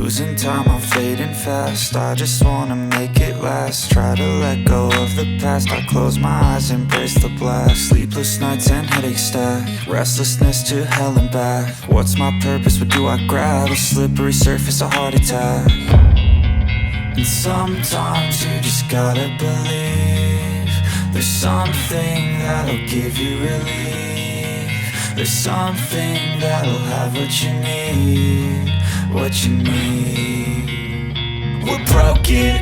Losing time, I'm fading fast. I just wanna make it last. Try to let go of the past. I close my eyes, embrace the blast. Sleepless nights and headache stack. Restlessness to hell and back. What's my purpose, what do I grab? A slippery surface, a heart attack. And sometimes you just gotta believe there's something that'll give you relief. There's something that'll have what you need, what you need. We're broken.